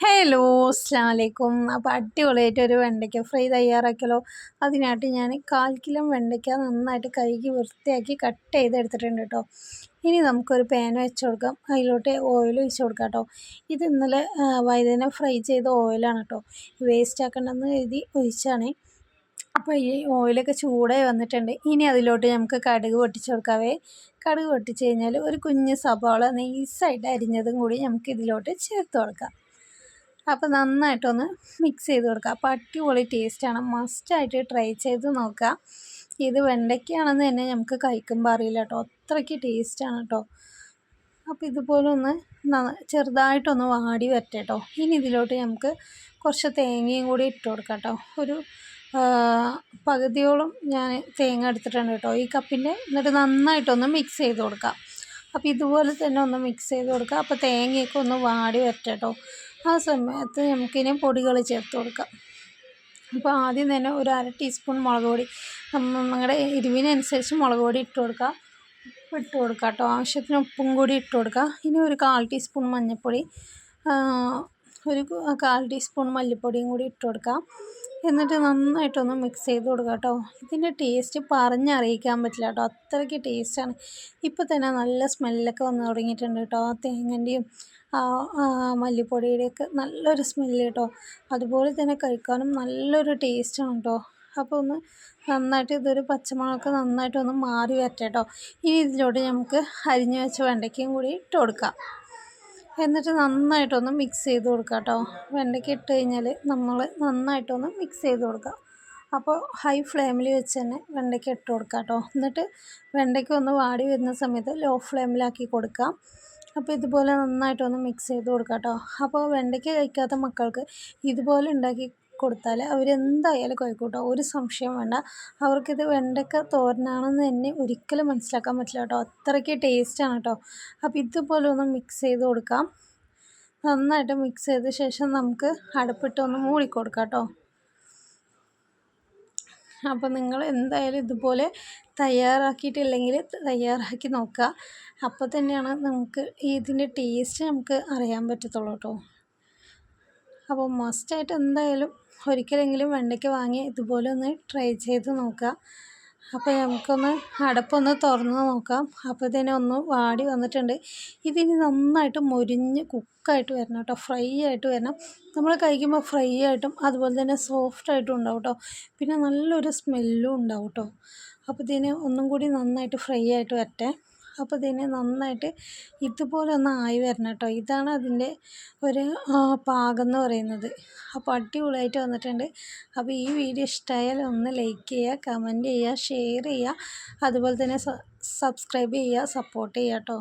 Hello അസ്സലാമു അലൈക്കും. അപ്പോൾ അടിപൊളിയായിട്ടൊരു വെണ്ടയ്ക്ക ഫ്രൈ തയ്യാറാക്കിയാലോ. അതിനായിട്ട് ഞാൻ 1/4 കിലോ വെണ്ടയ്ക്ക നന്നായിട്ട് കഴുകി വൃത്തിയാക്കി കട്ട് ചെയ്തെടുത്തിട്ടുണ്ട് കേട്ടോ. ഇനി നമുക്കൊരു പാൻ വെച്ച് കൊടുക്കാം. അതിലോട്ട് ഓയിൽ ഒഴിച്ച് കൊടുക്കാം കേട്ടോ. ഇത് ഇന്നലെ വഴുതന ഫ്രൈ ചെയ്ത ഓയിലാണ് കേട്ടോ. വേസ്റ്റ് ആക്കണ്ടെന്ന് കരുതി ഒഴിച്ചാണ്. അപ്പോൾ ഈ ഓയിലൊക്കെ ചൂടായി വന്നിട്ടുണ്ട്. ഇനി അതിലോട്ട് നമുക്ക് കടുക് പൊട്ടിച്ച് കൊടുക്കാവേ. കടുക് പൊട്ടിച്ച് കഴിഞ്ഞാൽ ഒരു കുഞ്ഞ് സവാള നൈസായിട്ട് അരിഞ്ഞതും കൂടി നമുക്ക് ഇതിലോട്ട് ചേർത്ത് കൊടുക്കാം. അപ്പോൾ നന്നായിട്ടൊന്ന് മിക്സ് ചെയ്ത് കൊടുക്കുക. അപ്പോൾ അടിപൊളി ടേസ്റ്റാണ്, മസ്റ്റായിട്ട് ട്രൈ ചെയ്ത് നോക്കുക. ഇത് വെണ്ടയ്ക്കാണെന്ന് തന്നെ നമുക്ക് കഴിക്കുമ്പോൾ അറിയില്ല കേട്ടോ, അത്രയ്ക്ക് ടേസ്റ്റാണ് കേട്ടോ. അപ്പോൾ ഇതുപോലെ ഒന്ന് ചെറുതായിട്ടൊന്ന് വാടി വരട്ടെ കേട്ടോ. ഇനി ഇതിലോട്ട് നമുക്ക് കുറച്ച് തേങ്ങയും കൂടി ഇട്ട് കൊടുക്കാം കേട്ടോ. ഒരു പകുതിയോളം ഞാൻ തേങ്ങ എടുത്തിട്ടുണ്ട് കേട്ടോ ഈ കപ്പിൻ്റെ. എന്നിട്ട് നന്നായിട്ടൊന്ന് മിക്സ് ചെയ്ത് കൊടുക്കാം. അപ്പോൾ ഇതുപോലെ തന്നെ ഒന്ന് മിക്സ് ചെയ്ത് കൊടുക്കുക. അപ്പോൾ തേങ്ങയൊക്കെ ഒന്ന് വാടി വരട്ടെ കേട്ടോ. ആ സമയത്ത് നമുക്കിനി പൊടികൾ ചേർത്ത് കൊടുക്കാം. അപ്പോൾ ആദ്യം തന്നെ ഒരു 1/2 ടീസ്പൂൺ മുളക് പൊടി, നിങ്ങളുടെ എരിവിനനുസരിച്ച് മുളക് പൊടി ഇട്ട് കൊടുക്കുക കേട്ടോ. ആവശ്യത്തിന് ഉപ്പും കൂടി ഇട്ട് കൊടുക്കുക. ഇനി ഒരു 1/4 ടീസ്പൂൺ മഞ്ഞൾപ്പൊടി, ഒരു 1/4 ടീസ്പൂൺ മല്ലിപ്പൊടിയും കൂടി ഇട്ട് കൊടുക്കാം. എന്നിട്ട് നന്നായിട്ടൊന്ന് മിക്സ് ചെയ്ത് കൊടുക്കുക കേട്ടോ. ഇതിൻ്റെ ടേസ്റ്റ് പറഞ്ഞറിയിക്കാൻ പറ്റില്ല കേട്ടോ, അത്രയ്ക്ക് ടേസ്റ്റാണ്. ഇപ്പോൾ തന്നെ നല്ല സ്മെല്ലൊക്കെ വന്ന് തുടങ്ങിയിട്ടുണ്ട് കേട്ടോ. ആ തേങ്ങൻ്റെയും മല്ലിപ്പൊടിയുടെയൊക്കെ നല്ലൊരു സ്മെല്ല് കേട്ടോ. അതുപോലെ തന്നെ കഴിക്കാനും നല്ലൊരു ടേസ്റ്റാണ് കേട്ടോ. അപ്പോൾ ഒന്ന് നന്നായിട്ട് ഇതൊരു പച്ചമുളകൊക്കെ നന്നായിട്ടൊന്ന് മാറി വരട്ടെ കേട്ടോ. ഇനി ഇതിലോട്ട് നമുക്ക് അരിഞ്ഞു വെച്ച വെണ്ടയ്ക്കയും കൂടി ഇട്ട് കൊടുക്കാം. എന്നിട്ട് നന്നായിട്ടൊന്ന് മിക്സ് ചെയ്ത് കൊടുക്കുക കേട്ടോ. വെണ്ടയ്ക്ക ഇട്ട് കഴിഞ്ഞാൽ നമ്മൾ നന്നായിട്ടൊന്ന് മിക്സ് ചെയ്ത് കൊടുക്കുക. അപ്പോൾ ഹൈ ഫ്ലെയിമിൽ വെച്ച് തന്നെ വെണ്ടയ്ക്ക ഇട്ട് കൊടുക്കുക കേട്ടോ. എന്നിട്ട് വെണ്ടയ്ക്ക ഒന്ന് വാടി വരുന്ന സമയത്ത് ലോ ഫ്ലെയിമിലാക്കി കൊടുക്കാം. അപ്പോൾ ഇതുപോലെ നന്നായിട്ടൊന്ന് മിക്സ് ചെയ്ത് കൊടുക്കുക കേട്ടോ. അപ്പോൾ വെണ്ടയ്ക്ക കഴിക്കാത്ത മക്കൾക്ക് ഇതുപോലെ ഉണ്ടാക്കി കൊടുത്താൽ അവരെന്തായാലും കഴിക്കും കേട്ടോ, ഒരു സംശയം വേണ്ട. അവർക്കിത് വെണ്ടയ്ക്ക തോരനാണെന്ന് തന്നെ ഒരിക്കലും മനസ്സിലാക്കാൻ പറ്റില്ല കേട്ടോ, അത്രയ്ക്ക് ടേസ്റ്റാണ് കേട്ടോ. അപ്പോൾ ഇതുപോലെ ഒന്ന് മിക്സ് ചെയ്ത് കൊടുക്കാം. നന്നായിട്ട് മിക്സ് ചെയ്ത ശേഷം നമുക്ക് അടുപ്പിട്ടൊന്ന് മൂടിക്കൊടുക്കാം കേട്ടോ. അപ്പോൾ നിങ്ങൾ എന്തായാലും ഇതുപോലെ തയ്യാറാക്കിയിട്ടില്ലെങ്കിൽ തയ്യാറാക്കി നോക്കുക. അപ്പോൾ തന്നെയാണ് നമുക്ക് ഇതിൻ്റെ ടേസ്റ്റ് നമുക്ക് അറിയാൻ പറ്റത്തുള്ളൂ കേട്ടോ. അപ്പോൾ മസ്റ്റായിട്ട് എന്തായാലും ഒരിക്കലെങ്കിലും വെണ്ടയ്ക്ക വാങ്ങി ഇതുപോലെ ഒന്ന് ട്രൈ ചെയ്ത് നോക്കുക. അപ്പോൾ നമുക്കൊന്ന് അടപ്പൊന്ന് തുറന്ന് നോക്കാം. അപ്പോൾ ഇതിനെ ഒന്ന് വാടി വന്നിട്ടുണ്ട്. ഇതിന് നന്നായിട്ട് മൊരിഞ്ഞ് കുക്കായിട്ട് വരണം കേട്ടോ, ഫ്രൈ ആയിട്ട് വരണം. നമ്മൾ കഴിക്കുമ്പോൾ ഫ്രൈ ആയിട്ടും അതുപോലെ തന്നെ സോഫ്റ്റായിട്ടും ഉണ്ടാവും കേട്ടോ. പിന്നെ നല്ലൊരു സ്മെല്ലും ഉണ്ടാവും കേട്ടോ. അപ്പോൾ ഇതിനെ ഒന്നും കൂടി നന്നായിട്ട് ഫ്രൈ ആയിട്ട് വരട്ടെ. അപ്പോൾ ഇതിനെ നന്നായിട്ട് ഇതുപോലെ ഒന്ന് ആയി വരണം കേട്ടോ. ഇതാണ് അതിൻ്റെ ഒരു പാകം എന്ന് പറയുന്നത്. അപ്പോൾ അടിപൊളിയായിട്ട് വന്നിട്ടുണ്ട്. അപ്പോൾ ഈ വീഡിയോ ഇഷ്ടമായാൽ ഒന്ന് ലൈക്ക് ചെയ്യുക, കമൻറ്റ് ചെയ്യുക, ഷെയർ ചെയ്യുക, അതുപോലെ തന്നെ സബ്സ്ക്രൈബ് ചെയ്യുക, സപ്പോർട്ട് ചെയ്യുക കേട്ടോ.